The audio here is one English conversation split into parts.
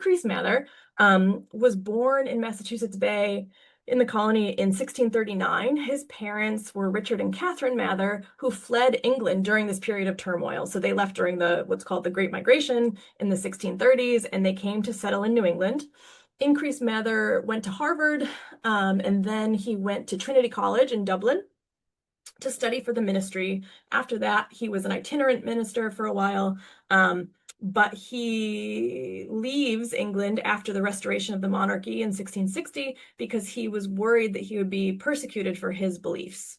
Increase Mather was born in Massachusetts Bay in the colony in 1639. His parents were Richard and Catherine Mather, who fled England during this period of turmoil. So they left during what's called the Great Migration in the 1630s, and they came to settle in New England. Increase Mather went to Harvard, and then he went to Trinity College in Dublin to study for the ministry. After that, he was an itinerant minister for a while, but he leaves England after the restoration of the monarchy in 1660 because he was worried that he would be persecuted for his beliefs.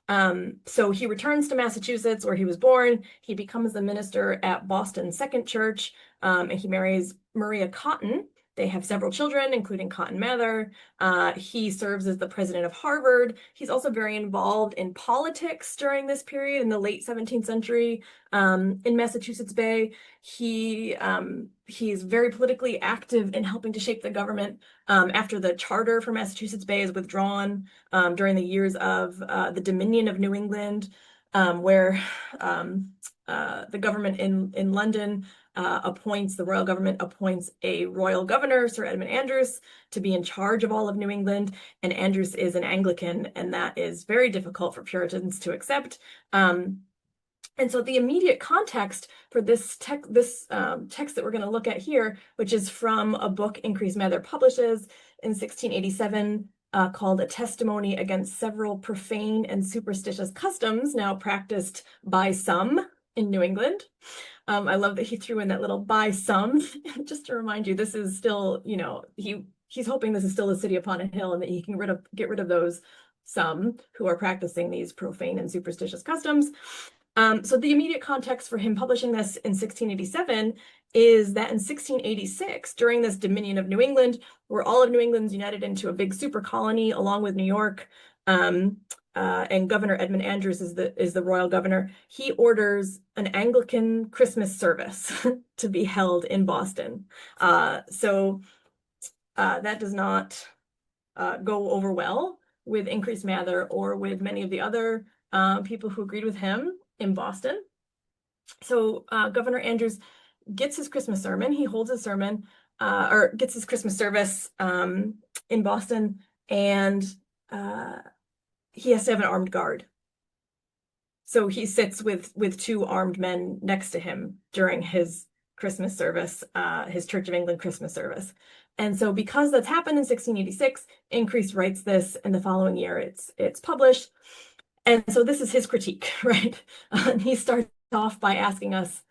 So he returns to Massachusetts, where he was born. He becomes the minister at Boston Second Church, and he marries Maria Cotton. They have several children, including Cotton Mather. He serves as the president of Harvard. He's also very involved in politics during this period in the late 17th century in Massachusetts Bay. He's very politically active in helping to shape the government after the charter for Massachusetts Bay is withdrawn during the years of the Dominion of New England, where the government in London the royal government appoints a royal governor, Sir Edmund Andros, to be in charge of all of New England. And Andros is an Anglican, and that is very difficult for Puritans to accept. And so the immediate context for this text that we're going to look at here, which is from a book Increase Mather publishes in 1687, called A Testimony Against Several Profane and Superstitious Customs Now Practiced by Some in New England. I love that he threw in that little by some, just to remind you, this is still, he's hoping this is still a city upon a hill and that he can get rid of those some who are practicing these profane and superstitious customs. So the immediate context for him publishing this in 1687 is that in 1686, during this Dominion of New England, where all of New England's united into a big super colony along with New York, and Governor Edmund Andros is the royal governor, he orders an Anglican Christmas service to be held in Boston. So that does not go over well with Increase Mather or with many of the other people who agreed with him in Boston. So Governor Andros gets his Christmas sermon. He holds a sermon or gets his Christmas service in Boston, and he has to have an armed guard. So he sits with two armed men next to him during his Christmas service, his Church of England Christmas service. And so because that's happened in 1686, Increase writes this, and the following year it's published. And so this is his critique, right? And he starts off by asking us,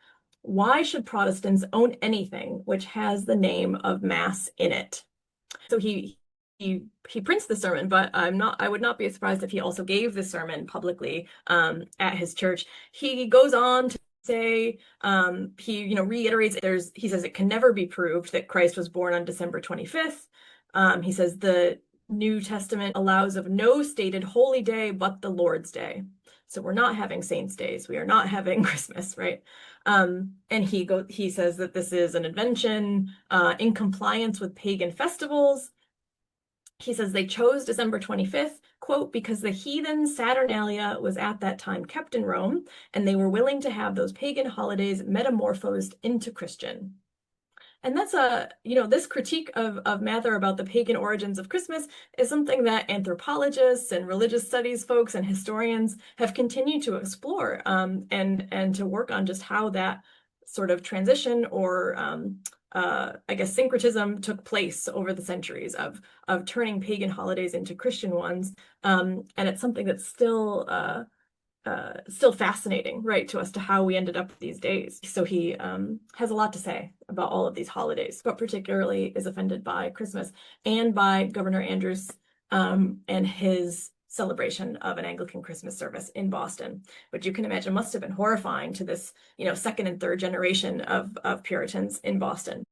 why should Protestants own anything which has the name of Mass in it? So he prints the sermon, but I would not be surprised if he also gave the sermon publicly at his church. He goes on to say, he reiterates, he says it can never be proved that Christ was born on December 25th. He says the New Testament allows of no stated holy day but the Lord's Day. So we're not having saints' days. We are not having Christmas, right? And he says that this is an invention in compliance with pagan festivals. He says they chose December 25th, quote, because the heathen Saturnalia was at that time kept in Rome, and they were willing to have those pagan holidays metamorphosed into Christian. And that's this critique of Mather about the pagan origins of Christmas is something that anthropologists and religious studies folks and historians have continued to explore and to work on just how that sort of transition or syncretism took place over the centuries of turning pagan holidays into Christian ones. And it's something that's still fascinating, right, to us, to how we ended up with these days. So he has a lot to say about all of these holidays, but particularly is offended by Christmas and by Governor Andros and his celebration of an Anglican Christmas service in Boston, which you can imagine must have been horrifying to this, second and third generation of Puritans in Boston.